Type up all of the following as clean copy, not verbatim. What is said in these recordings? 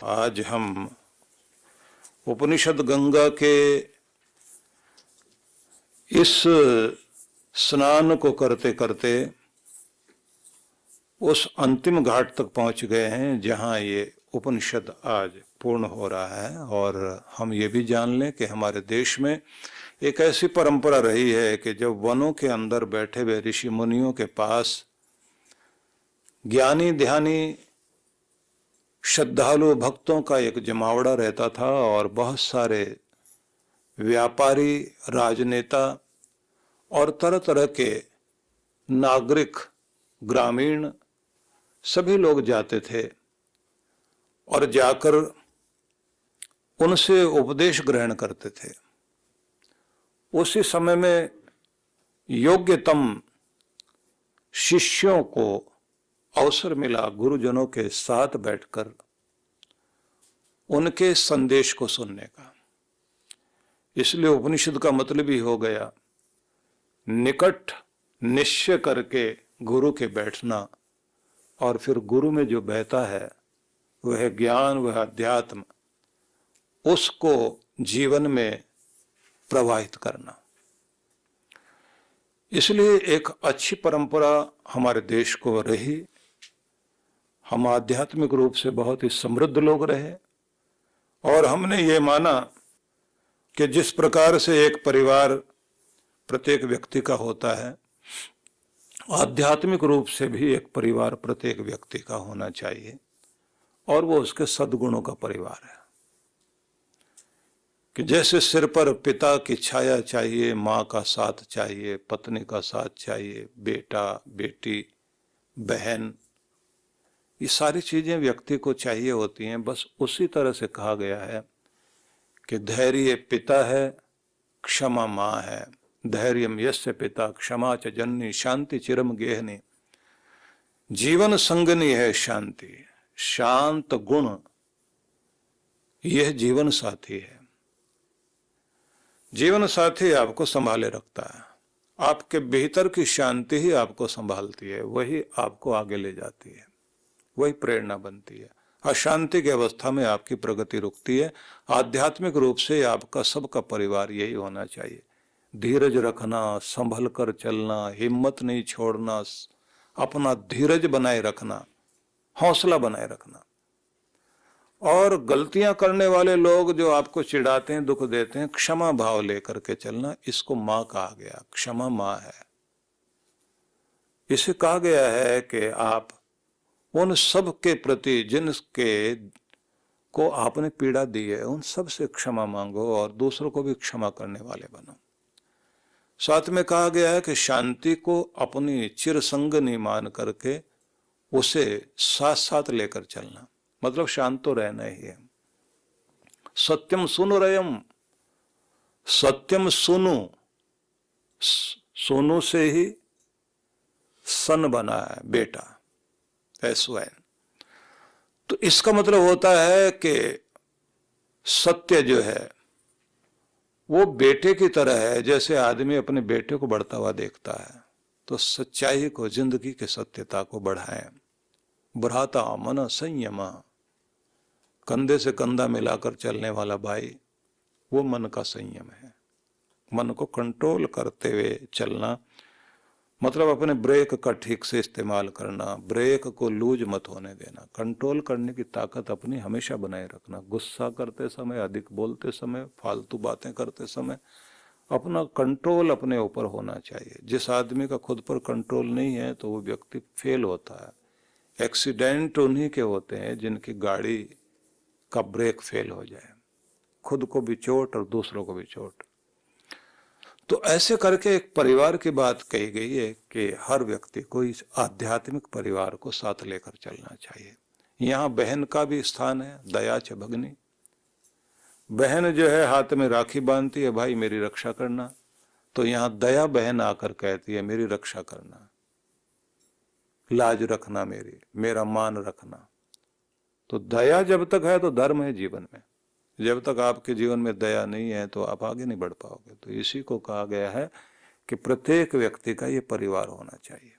आज हम उपनिषद गंगा के इस स्नान को करते करते उस अंतिम घाट तक पहुंच गए हैं जहां ये उपनिषद आज पूर्ण हो रहा है। और हम ये भी जान लें कि हमारे देश में एक ऐसी परंपरा रही है कि जब वनों के अंदर बैठे हुए ऋषि मुनियों के पास ज्ञानी ध्यानी श्रद्धालु भक्तों का एक जमावड़ा रहता था और बहुत सारे व्यापारी, राजनेता और तरह तरह के नागरिक, ग्रामीण सभी लोग जाते थे और जाकर उनसे उपदेश ग्रहण करते थे। उसी समय में योग्यतम शिष्यों को अवसर मिला गुरुजनों के साथ बैठकर उनके संदेश को सुनने का। इसलिए उपनिषद का मतलब ही हो गया निकट निश्चय करके गुरु के बैठना और फिर गुरु में जो बहता है वह ज्ञान, वह अध्यात्म, उसको जीवन में प्रवाहित करना। इसलिए एक अच्छी परंपरा हमारे देश को रही। हम आध्यात्मिक रूप से बहुत ही समृद्ध लोग रहे और हमने ये माना कि जिस प्रकार से एक परिवार प्रत्येक व्यक्ति का होता है, आध्यात्मिक रूप से भी एक परिवार प्रत्येक व्यक्ति का होना चाहिए और वो उसके सद्गुणों का परिवार है। कि जैसे सिर पर पिता की छाया चाहिए, माँ का साथ चाहिए, पत्नी का साथ चाहिए, बेटा, बेटी, बहन, ये सारी चीजें व्यक्ति को चाहिए होती हैं। बस उसी तरह से कहा गया है कि धैर्य पिता है, क्षमा माँ है। धैर्यम यस्य पिता क्षमा च जननी शांति चिरम गेहनी। जीवन संगनी है शांति, शांत गुण यह जीवन साथी है। जीवन साथी आपको संभाले रखता है। आपके भीतर की शांति ही आपको संभालती है, वही आपको आगे ले जाती है, वही प्रेरणा बनती है। अशांति की अवस्था में आपकी प्रगति रुकती है। आध्यात्मिक रूप से आपका सबका परिवार यही होना चाहिए। धीरज रखना, संभल कर चलना, हिम्मत नहीं छोड़ना, अपना धीरज बनाए रखना, हौसला बनाए रखना। और गलतियां करने वाले लोग जो आपको चिढ़ाते हैं, दुख देते हैं, क्षमा भाव लेकर के चलना। इसको माँ कहा गया, क्षमा माँ है। इसे कहा गया है कि आप उन सब के प्रति जिनके को आपने पीड़ा दी है, उन सब से क्षमा मांगो और दूसरों को भी क्षमा करने वाले बनो। साथ में कहा गया है कि शांति को अपनी चिरसंगनी मान करके उसे साथ साथ लेकर चलना, मतलब शांत तो रहना ही है। सत्यम सुनु रयम, सत्यम सुनु, सोनू से ही सन बना है बेटा, ऐसा। तो इसका मतलब होता है कि सत्य जो है वो बेटे की तरह है। जैसे आदमी अपने बेटे को बढ़ता हुआ देखता है, तो सच्चाई को, जिंदगी की सत्यता को बढ़ाएं। भ्राता मन संयमा, कंधे से कंधा मिलाकर चलने वाला भाई, वो मन का संयम है। मन को कंट्रोल करते हुए चलना, मतलब अपने ब्रेक का ठीक से इस्तेमाल करना, ब्रेक को लूज मत होने देना। कंट्रोल करने की ताकत अपनी हमेशा बनाए रखना। गुस्सा करते समय, अधिक बोलते समय, फालतू बातें करते समय अपना कंट्रोल अपने ऊपर होना चाहिए। जिस आदमी का खुद पर कंट्रोल नहीं है तो वो व्यक्ति फेल होता है। एक्सीडेंट उन्हीं के होते हैं जिनकी गाड़ी का ब्रेक फेल हो जाए, खुद को भी चोट और दूसरों को भी चोट। तो ऐसे करके एक परिवार की बात कही गई है कि हर व्यक्ति को इस आध्यात्मिक परिवार को साथ लेकर चलना चाहिए। यहाँ बहन का भी स्थान है, दया च भगनी। बहन जो है हाथ में राखी बांधती है, भाई मेरी रक्षा करना। तो यहाँ दया बहन आकर कहती है मेरी रक्षा करना, लाज रखना, मेरा मान रखना। तो दया जब तक है तो धर्म है जीवन में। जब तक आपके जीवन में दया नहीं है तो आप आगे नहीं बढ़ पाओगे। तो इसी को कहा गया है कि प्रत्येक व्यक्ति का ये परिवार होना चाहिए।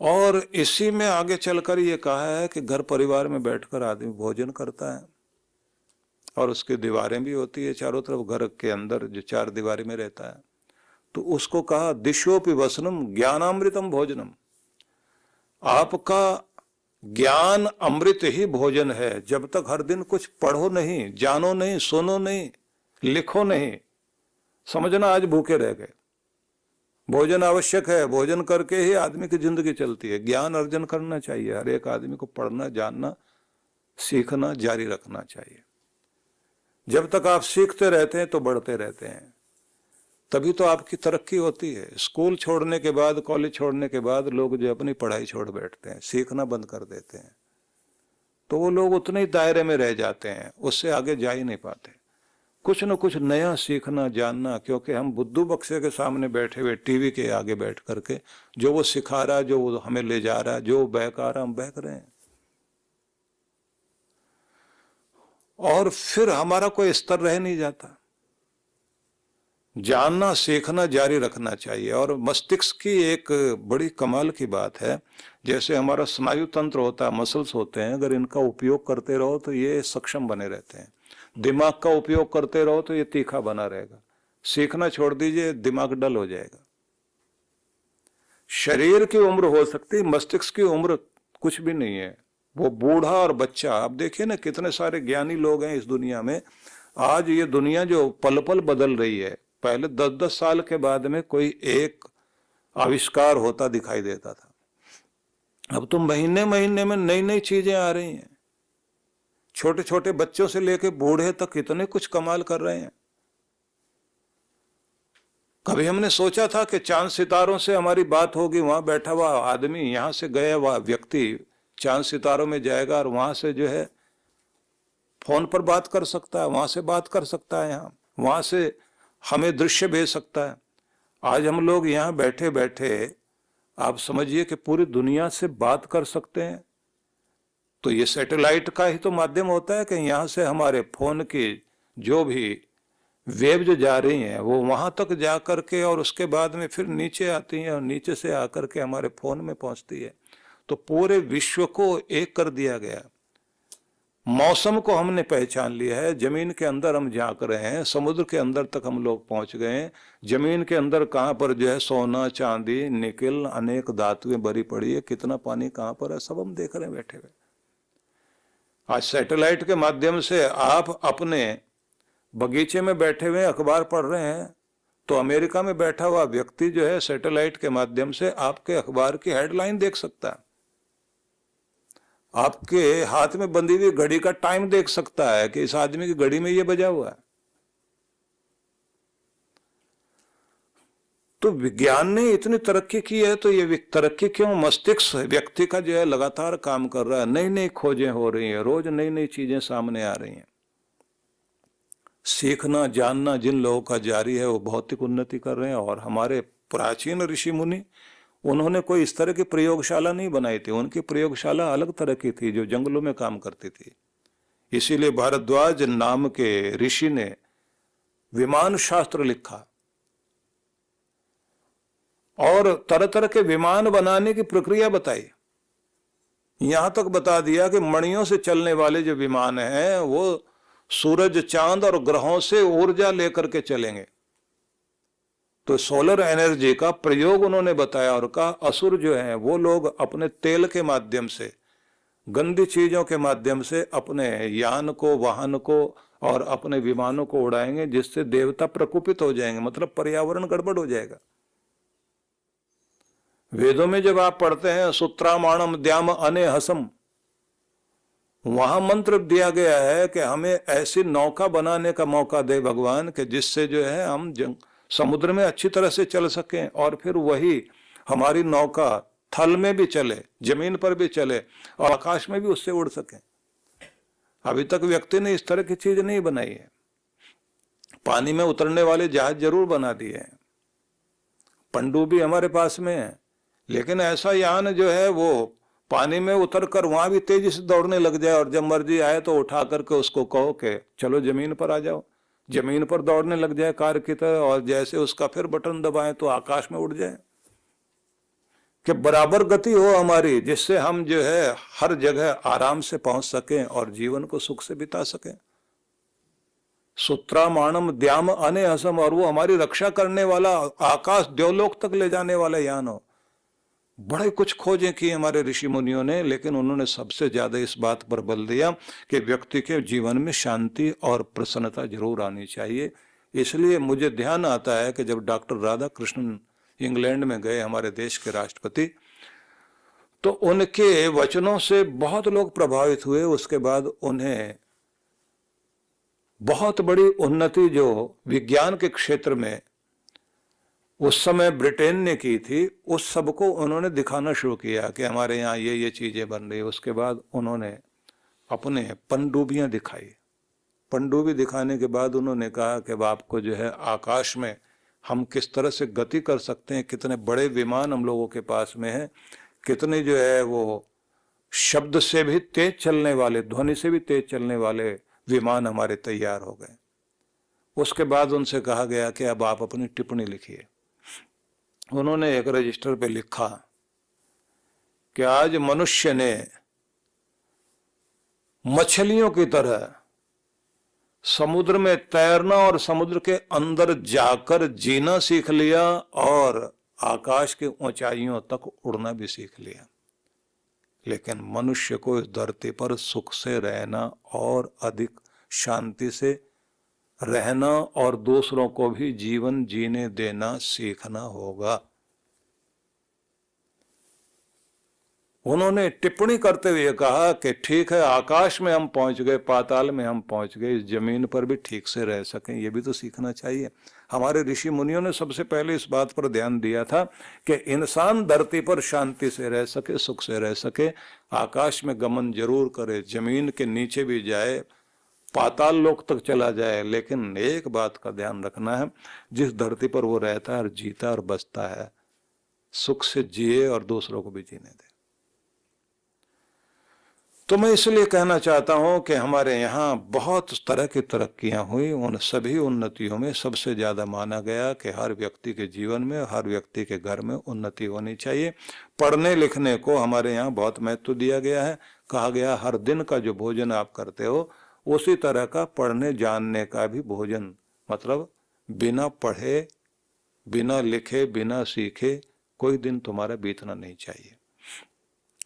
और इसी में आगे चलकर ये कहा है कि घर परिवार में बैठकर आदमी भोजन करता है और उसकी दीवारें भी होती है चारों तरफ, घर के अंदर जो चार दीवारी में रहता है। तो उसको कहा दिशोपि वसनम ज्ञानामृतम भोजनम, आपका ज्ञान अमृत ही भोजन है। जब तक हर दिन कुछ पढ़ो नहीं, जानो नहीं, सुनो नहीं, लिखो नहीं, समझना आज भूखे रह गए। भोजन आवश्यक है, भोजन करके ही आदमी की जिंदगी चलती है। ज्ञान अर्जन करना चाहिए, हर एक आदमी को पढ़ना, जानना, सीखना जारी रखना चाहिए। जब तक आप सीखते रहते हैं तो बढ़ते रहते हैं, तभी तो आपकी तरक्की होती है। स्कूल छोड़ने के बाद, कॉलेज छोड़ने के बाद लोग जो अपनी पढ़ाई छोड़ बैठते हैं, सीखना बंद कर देते हैं, तो वो लोग उतने ही दायरे में रह जाते हैं, उससे आगे जा ही नहीं पाते। कुछ न कुछ नया सीखना, जानना, क्योंकि हम बुद्धू बक्से के सामने बैठे हुए टीवी के आगे बैठ करके जो वो सिखा रहा है, जो वो हमें ले जा रहा है, जो बहका रहा, हम बहक रहे हैं। और फिर हमारा कोई स्तर रह नहीं जाता। जानना, सीखना जारी रखना चाहिए। और मस्तिष्क की एक बड़ी कमाल की बात है, जैसे हमारा स्नायु तंत्र होता है, मसल्स होते हैं, अगर इनका उपयोग करते रहो तो ये सक्षम बने रहते हैं। दिमाग का उपयोग करते रहो तो ये तीखा बना रहेगा। सीखना छोड़ दीजिए, दिमाग डल हो जाएगा। शरीर की उम्र हो सकती, मस्तिष्क की उम्र कुछ भी नहीं है। वो बूढ़ा और बच्चा, आप देखिए ना कितने सारे ज्ञानी लोग हैं इस दुनिया में। आज ये दुनिया जो पल पल बदल रही है, पहले 10-10 साल के बाद में कोई एक आविष्कार होता दिखाई देता था, अब तो महीने महीने में नई नई चीजें आ रही हैं। छोटे छोटे बच्चों से लेकर बूढ़े तक कितने कुछ कमाल कर रहे हैं। कभी हमने सोचा था कि चांद सितारों से हमारी बात होगी, वहां बैठा हुआ आदमी, यहां से गया हुआ व्यक्ति चांद सितारों में जाएगा और वहां से जो है फोन पर बात कर सकता है, वहां से बात कर सकता है, यहाँ वहां से हमें दृश्य भेज सकता है। आज हम लोग यहाँ बैठे बैठे आप समझिए कि पूरी दुनिया से बात कर सकते हैं। तो ये सैटेलाइट का ही तो माध्यम होता है कि यहाँ से हमारे फोन की जो भी वेव जो जा रही हैं वो वहां तक जा करके और उसके बाद में फिर नीचे आती हैं और नीचे से आकर के हमारे फोन में पहुंचती है। तो पूरे विश्व को एक कर दिया गया। मौसम को हमने पहचान लिया है, जमीन के अंदर हम झांक रहे हैं, समुद्र के अंदर तक हम लोग पहुंच गए हैं। जमीन के अंदर कहाँ पर जो है सोना, चांदी, निकल, अनेक धातुएं भरी पड़ी है, कितना पानी कहाँ पर है, सब हम देख रहे हैं बैठे हुए। आज सैटेलाइट के माध्यम से आप अपने बगीचे में बैठे हुए अखबार पढ़ रहे हैं, तो अमेरिका में बैठा हुआ व्यक्ति जो है सैटेलाइट के माध्यम से आपके अखबार की हेडलाइन देख सकता है, आपके हाथ में बंधी हुई घड़ी का टाइम देख सकता है कि इस आदमी की घड़ी में ये बजा हुआ है। तो विज्ञान ने इतनी तरक्की की है, तो ये तरक्की क्यों? मस्तिष्क व्यक्ति का जो है लगातार काम कर रहा है, नई नई खोजें हो रही हैं, रोज नई नई चीजें सामने आ रही हैं। सीखना, जानना जिन लोगों का जारी है वो भौतिक उन्नति कर रहे हैं। और हमारे प्राचीन ऋषि मुनि, उन्होंने कोई इस तरह की प्रयोगशाला नहीं बनाई थी, उनकी प्रयोगशाला अलग तरह की थी जो जंगलों में काम करती थी। इसीलिए भारद्वाज नाम के ऋषि ने विमान शास्त्र लिखा और तरह तरह के विमान बनाने की प्रक्रिया बताई। यहां तक बता दिया कि मणियों से चलने वाले जो विमान हैं वो सूरज, चांद और ग्रहों से ऊर्जा लेकर के चलेंगे। तो सोलर एनर्जी का प्रयोग उन्होंने बताया और कहा असुर जो हैं वो लोग अपने तेल के माध्यम से, गंदी चीजों के माध्यम से अपने यान को, वाहन को और अपने विमानों को उड़ाएंगे, जिससे देवता प्रकोपित हो जाएंगे, मतलब पर्यावरण गड़बड़ हो जाएगा। वेदों में जब आप पढ़ते हैं सूत्रामाणम द्याम अने हसम, वहां मंत्र दिया गया है कि हमें ऐसी नौका बनाने का मौका दे भगवान कि जिससे जो है हम समुद्र में अच्छी तरह से चल सकें और फिर वही हमारी नौका थल में भी चले, जमीन पर भी चले और आकाश में भी उससे उड़ सके। अभी तक व्यक्ति ने इस तरह की चीज नहीं बनाई है। पानी में उतरने वाले जहाज जरूर बना दिए हैं, पनडुब्बी हमारे पास में है, लेकिन ऐसा यान जो है वो पानी में उतरकर वहां भी तेजी से दौड़ने लग जाए और जब मर्जी आए तो उठा करके उसको कहो कि चलो जमीन पर आ जाओ, जमीन पर दौड़ने लग जाए कार की तरह, और जैसे उसका फिर बटन दबाएं तो आकाश में उड़ जाए। कि बराबर गति हो हमारी, जिससे हम जो है हर जगह आराम से पहुंच सकें और जीवन को सुख से बिता सकें। सूत्रामाणम द्याम अने असम, और वो हमारी रक्षा करने वाला, आकाश द्योलोक तक ले जाने वाला यान हो। बड़े कुछ खोजें की हमारे ऋषि मुनियों ने, लेकिन उन्होंने सबसे ज्यादा इस बात पर बल दिया कि व्यक्ति के जीवन में शांति और प्रसन्नता जरूर आनी चाहिए। इसलिए मुझे ध्यान आता है कि जब डॉक्टर राधा कृष्णन इंग्लैंड में गए, हमारे देश के राष्ट्रपति, तो उनके वचनों से बहुत लोग प्रभावित हुए। उसके बाद उन्हें बहुत बड़ी उन्नति जो विज्ञान के क्षेत्र में उस समय ब्रिटेन ने की थी, उस सबको उन्होंने दिखाना शुरू किया कि हमारे यहाँ ये चीजें बन रही। उसके बाद उन्होंने अपने पनडुब्बियां दिखाई। पनडुब्बी दिखाने के बाद उन्होंने कहा कि अब आपको जो है आकाश में हम किस तरह से गति कर सकते हैं, कितने बड़े विमान हम लोगों के पास में है, कितने जो है वो शब्द से भी तेज चलने वाले, ध्वनि से भी तेज चलने वाले विमान हमारे तैयार हो गए। उसके बाद उनसे कहा गया कि अब आप अपनी टिप्पणी लिखिए। उन्होंने एक रजिस्टर पे लिखा कि आज मनुष्य ने मछलियों की तरह समुद्र में तैरना और समुद्र के अंदर जाकर जीना सीख लिया और आकाश की ऊंचाइयों तक उड़ना भी सीख लिया। लेकिन मनुष्य को इस धरती पर सुख से रहना और अधिक शांति से रहना और दूसरों को भी जीवन जीने देना सीखना होगा। उन्होंने टिप्पणी करते हुए कहा कि ठीक है, आकाश में हम पहुंच गए, पाताल में हम पहुंच गए, इस जमीन पर भी ठीक से रह सकें, ये भी तो सीखना चाहिए। हमारे ऋषि मुनियों ने सबसे पहले इस बात पर ध्यान दिया था कि इंसान धरती पर शांति से रह सके, सुख से रह सके, आकाश में गमन जरूर करे, जमीन के नीचे भी जाए, पाताल लोक तक चला जाए, लेकिन एक बात का ध्यान रखना है, जिस धरती पर वो रहता है और जीता और बसता है, सुख से जिए और दूसरों को भी जीने दे। तो मैं इसलिए कहना चाहता हूं कि हमारे यहाँ बहुत तरह की तरक्कियां हुई। उन सभी उन्नतियों में सबसे ज्यादा माना गया कि हर व्यक्ति के जीवन में, हर व्यक्ति के घर में उन्नति होनी चाहिए। पढ़ने लिखने को हमारे यहाँ बहुत महत्व दिया गया है। कहा गया हर दिन का जो भोजन आप करते हो, उसी तरह का पढ़ने जानने का भी भोजन, मतलब बिना पढ़े, बिना लिखे, बिना सीखे कोई दिन तुम्हारा बीतना नहीं चाहिए।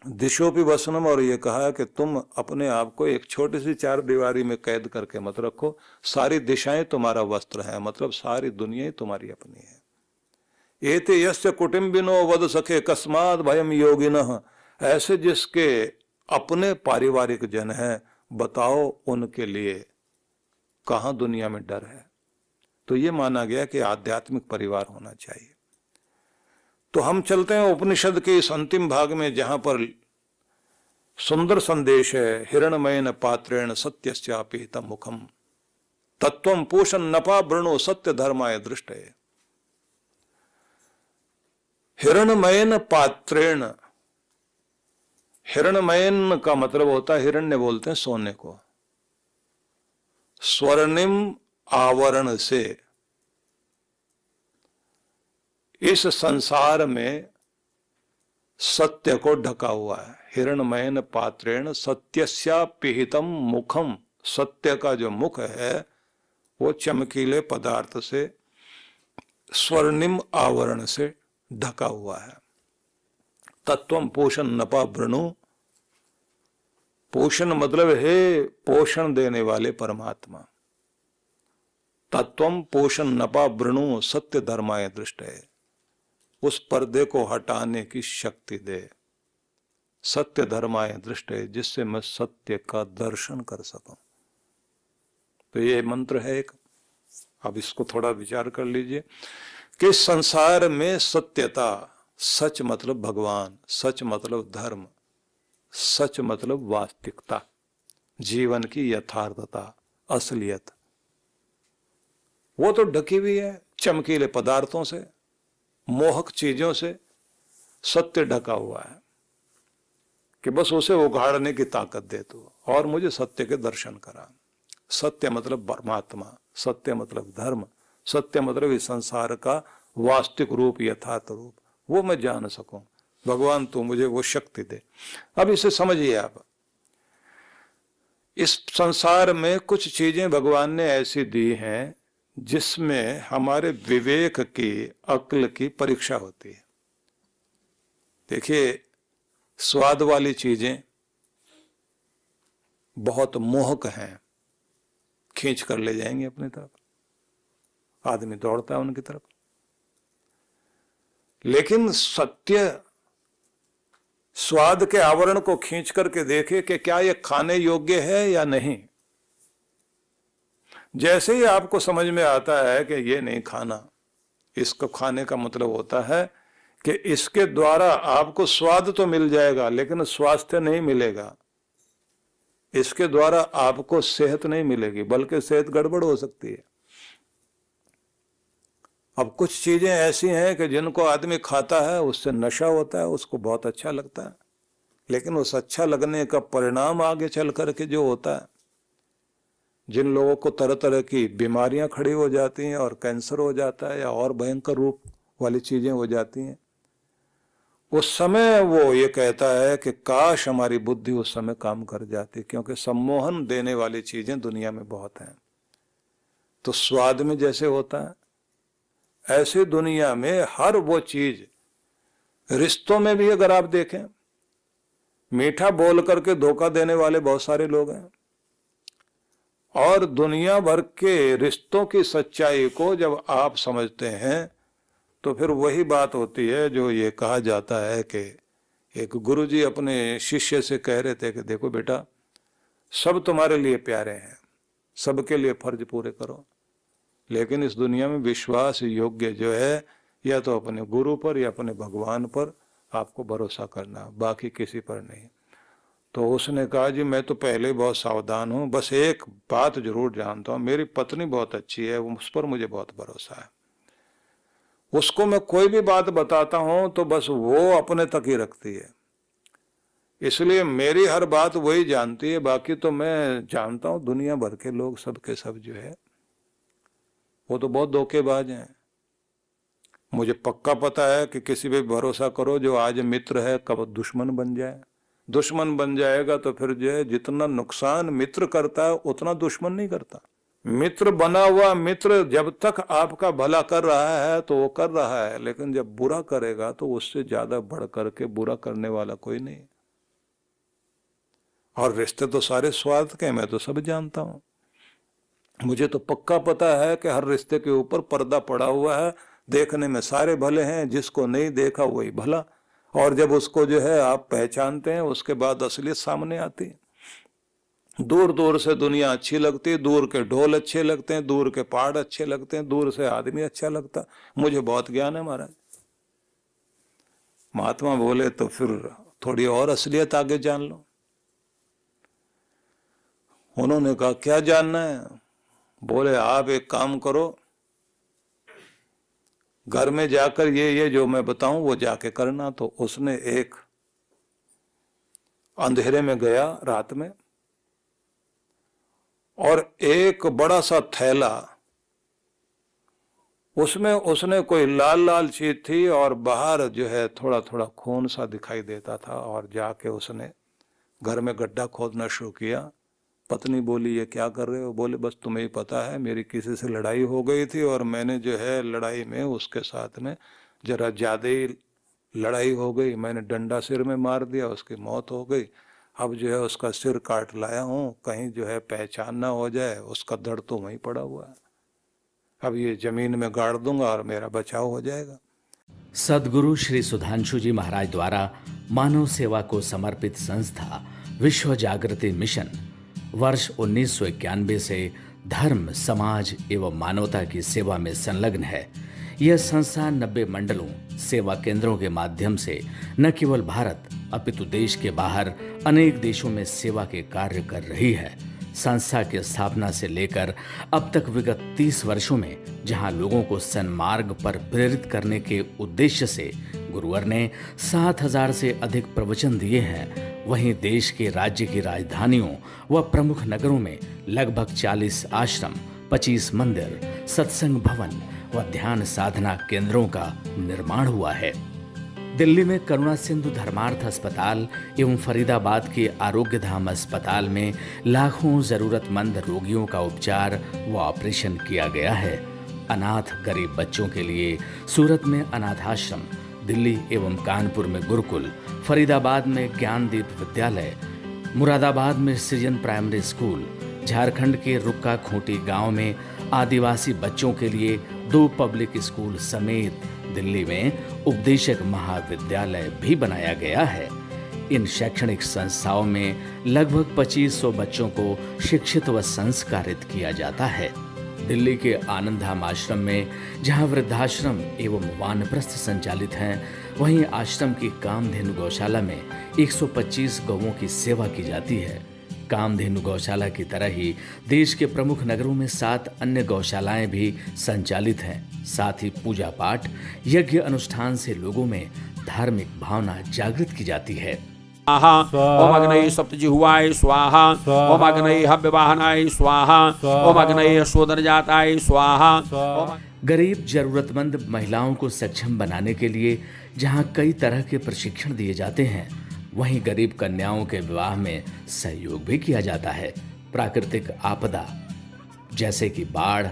दिशोपि वसनम, और ये कहा कि तुम अपने आप को एक छोटी सी चार दीवारी में कैद करके मत रखो। सारी दिशाएं तुम्हारा वस्त्र है, मतलब सारी दुनिया ही तुम्हारी अपनी है। एते यस्य कुटुंबिनो वद सखे कस्माद भयम योगिनः, ऐसे जिसके अपने पारिवारिक जन है, बताओ उनके लिए कहां दुनिया में डर है। तो ये माना गया कि आध्यात्मिक परिवार होना चाहिए। तो हम चलते हैं उपनिषद के इस अंतिम भाग में, जहां पर सुंदर संदेश है। हिरणमयन पात्रेण सत्यस्यापिहितं मुखम तत्वं पोषण नपा वृणो सत्य धर्माय दृष्टे। हिरणमयन पात्रेण, हिरणमयन का मतलब होता है, हिरण्य बोलते हैं सोने को, स्वर्णिम आवरण से इस संसार में सत्य को ढका हुआ है। हिरणमयन पात्रेण सत्यस्यापिहितं मुखम, सत्य का जो मुख है वो चमकीले पदार्थ से, स्वर्णिम आवरण से ढका हुआ है। तत्वम पोषण नपा वृणु, पोषण मतलब है पोषण देने वाले परमात्मा। तत्वम पोषण नपा वृणु सत्य धर्माय दृष्टे, उस पर्दे को हटाने की शक्ति दे। सत्य धर्माय दृष्टे, जिससे मैं सत्य का दर्शन कर सकूं। तो ये मंत्र है एक। अब इसको थोड़ा विचार कर लीजिए कि संसार में सत्यता, सच मतलब भगवान, सच मतलब धर्म, सच मतलब वास्तविकता, जीवन की यथार्थता, असलियत, वो तो ढकी हुई है चमकीले पदार्थों से, मोहक चीजों से। सत्य ढका हुआ है कि बस उसे उघाड़ने की ताकत दे तू और मुझे सत्य के दर्शन करा। सत्य मतलब परमात्मा, सत्य मतलब धर्म, सत्य मतलब इस संसार का वास्तविक रूप, यथार्थ रूप, वो मैं जान सकूं। भगवान तू मुझे वो शक्ति दे। अब इसे समझिए आप, इस संसार में कुछ चीजें भगवान ने ऐसी दी हैं जिसमें हमारे विवेक की, अक्ल की परीक्षा होती है। देखिए, स्वाद वाली चीजें बहुत मोहक हैं, खींच कर ले जाएंगे अपनी तरफ, आदमी दौड़ता है उनकी तरफ। लेकिन सत्य स्वाद के आवरण को खींच करके देखे कि क्या यह खाने योग्य है या नहीं। जैसे ही आपको समझ में आता है कि ये नहीं खाना, इसको खाने का मतलब होता है कि इसके द्वारा आपको स्वाद तो मिल जाएगा लेकिन स्वास्थ्य नहीं मिलेगा, इसके द्वारा आपको सेहत नहीं मिलेगी, बल्कि सेहत गड़बड़ हो सकती है। अब कुछ चीजें ऐसी हैं कि जिनको आदमी खाता है उससे नशा होता है, उसको बहुत अच्छा लगता है, लेकिन उस अच्छा लगने का परिणाम आगे चल करके जो होता है, जिन लोगों को तरह तरह की बीमारियां खड़ी हो जाती हैं और कैंसर हो जाता है या और भयंकर रूप वाली चीजें हो जाती हैं, उस समय वो ये कहता है कि काश हमारी बुद्धि उस समय काम कर जाती, क्योंकि सम्मोहन देने वाली चीजें दुनिया में बहुत हैं। तो स्वाद में जैसे होता है, ऐसे दुनिया में हर वो चीज, रिश्तों में भी अगर आप देखें, मीठा बोल करके धोखा देने वाले बहुत सारे लोग हैं, और दुनिया भर के रिश्तों की सच्चाई को जब आप समझते हैं तो फिर वही बात होती है जो ये कहा जाता है कि एक गुरुजी अपने शिष्य से कह रहे थे कि देखो बेटा, सब तुम्हारे लिए प्यारे हैं, सबके लिए फर्ज पूरे करो, लेकिन इस दुनिया में विश्वास योग्य जो है या तो अपने गुरु पर या अपने भगवान पर आपको भरोसा करना, बाकी किसी पर नहीं। तो उसने कहा जी मैं तो पहले ही बहुत सावधान हूँ, बस एक बात जरूर जानता हूँ, मेरी पत्नी बहुत अच्छी है, उस पर मुझे बहुत भरोसा है, उसको मैं कोई भी बात बताता हूं तो बस वो अपने तक ही रखती है, इसलिए मेरी हर बात वही जानती है, बाकी तो मैं जानता हूं दुनिया भर के लोग सब के सब जो है वो तो बहुत धोखेबाज हैं। मुझे पक्का पता है कि किसी पे भरोसा करो जो आज मित्र है कब दुश्मन बन जाए, दुश्मन बन जाएगा तो फिर जो है जितना नुकसान मित्र करता है उतना दुश्मन नहीं करता। मित्र बना हुआ मित्र जब तक आपका भला कर रहा है तो वो कर रहा है, लेकिन जब बुरा करेगा तो उससे ज्यादा बढ़ करके बुरा करने वाला कोई नहीं। और रिश्ते तो सारे स्वार्थ के, मैं तो सब जानता हूं, मुझे तो पक्का पता है कि हर रिश्ते के ऊपर पर्दा पड़ा हुआ है, देखने में सारे भले हैं, जिसको नहीं देखा वही भला, और जब उसको जो है आप पहचानते हैं उसके बाद असलियत सामने आती है। दूर दूर से दुनिया अच्छी लगती है, दूर के ढोल अच्छे लगते हैं, दूर के पहाड़ अच्छे लगते हैं, दूर से आदमी अच्छा लगता, मुझे बहुत ज्ञान है महाराज। महात्मा बोले तो फिर थोड़ी और असलियत आगे जान लो। उन्होंने कहा क्या जानना है? बोले आप एक काम करो, घर में जाकर ये जो मैं बताऊं वो जाके करना। तो उसने एक अंधेरे में गया रात में, और एक बड़ा सा थैला, उसमें उसने कोई लाल लाल चीज थी और बाहर जो है थोड़ा थोड़ा खून सा दिखाई देता था, और जाके उसने घर में गड्ढा खोदना शुरू किया। पत्नी बोली ये क्या कर रहे हो? बोले बस तुम्हें ही पता है मेरी किसी से लड़ाई हो गई थी और मैंने जो है लड़ाई में उसके साथ में जरा ज्यादा ही लड़ाई हो गई, मैंने डंडा सिर में मार दिया, उसकी मौत हो गई। अब जो है उसका सिर काट लाया हूँ, कहीं जो है पहचान ना हो जाए, उसका दर्द तो वहीं पड़ा हुआ है, अब ये जमीन में गाड़ दूंगा और मेरा बचाव हो जाएगा। सद्गुरु श्री सुधांशु जी महाराज द्वारा मानव सेवा को समर्पित संस्था विश्व जागृति मिशन वर्ष 1991 से धर्म, समाज एवं मानवता की सेवा में संलग्न है। यह संस्था 90 मंडलों, सेवा केंद्रों के माध्यम से न केवल भारत अपितु देश के बाहर अनेक देशों में सेवा के कार्य कर रही है। संस्था की स्थापना से लेकर अब तक विगत 30 वर्षों में जहां लोगों को सन्मार्ग पर प्रेरित करने के उद्देश्य से गुरुवर ने 7000 से अधिक प्रवचन दिए हैं, वहीं देश के राज्य की राजधानियों व प्रमुख नगरों में लगभग 40 आश्रम, 25 मंदिर, सत्संग भवन व ध्यान साधना केंद्रों का निर्माण हुआ है। दिल्ली में करुणा सिंधु धर्मार्थ अस्पताल एवं फरीदाबाद के आरोग्य धाम अस्पताल में लाखों जरूरतमंद रोगियों का उपचार व ऑपरेशन किया गया है। अनाथ गरीब बच्चों के लिए सूरत में अनाथाश्रम, दिल्ली एवं कानपुर में गुरुकुल, फरीदाबाद में ज्ञानदीप विद्यालय, मुरादाबाद में सृजन प्राइमरी स्कूल, झारखंड के रुक्का खूंटी गांव में आदिवासी बच्चों के लिए 2 पब्लिक स्कूल समेत दिल्ली में उपदेशक महाविद्यालय भी बनाया गया है। इन शैक्षणिक संस्थाओं में लगभग 2500 बच्चों को शिक्षित व संस्कारित किया जाता है। दिल्ली के आनंदधाम आश्रम में जहां वृद्धाश्रम एवं वानप्रस्थ संचालित हैं, वहीं आश्रम की कामधेनु गौशाला में 125 गौओं की सेवा की जाती है। कामधेनु गौशाला की तरह ही देश के प्रमुख नगरों में 7 अन्य गौशालाएं भी संचालित हैं। साथ ही पूजा पाठ, यज्ञ अनुष्ठान से लोगों में धार्मिक भावना जागृत की जाती है। ओम अग्नये सप्तजिह्वाय स्वाहा, ओम अग्नये हव्यवाहनाय स्वाहा, ओम अग्नये शोधनजाताय स्वाहा। गरीब जरूरतमंद महिलाओं को सक्षम बनाने के लिए जहां कई तरह के प्रशिक्षण दिए जाते हैं, वहीं गरीब कन्याओं के विवाह में सहयोग भी किया जाता है। प्राकृतिक आपदा जैसे कि बाढ़,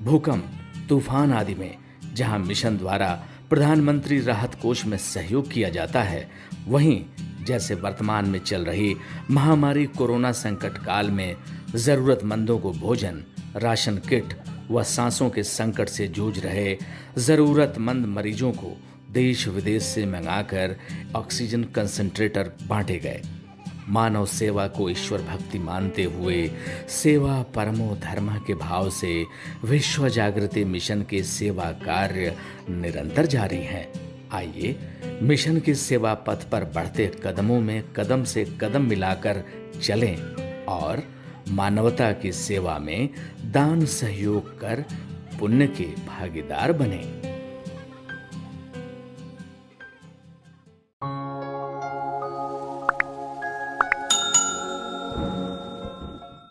भूकंप, तूफान आदि में जहां मिशन द्वारा प्रधानमंत्री राहत कोष में सहयोग किया जाता है, वहीं जैसे वर्तमान में चल रही महामारी कोरोना संकट काल में जरूरतमंदों को भोजन, राशन किट व सांसों के संकट से जूझ रहे जरूरतमंद मरीजों को देश विदेश से मंगाकर ऑक्सीजन कंसंट्रेटर बांटे गए। मानव सेवा को ईश्वर भक्ति मानते हुए सेवा परमो धर्म के भाव से विश्व जागृति मिशन के सेवा कार्य निरंतर जारी हैं। आइए मिशन के सेवा पथ पर बढ़ते कदमों में कदम से कदम मिलाकर चलें और मानवता की सेवा में दान सहयोग कर पुण्य के भागीदार बनें।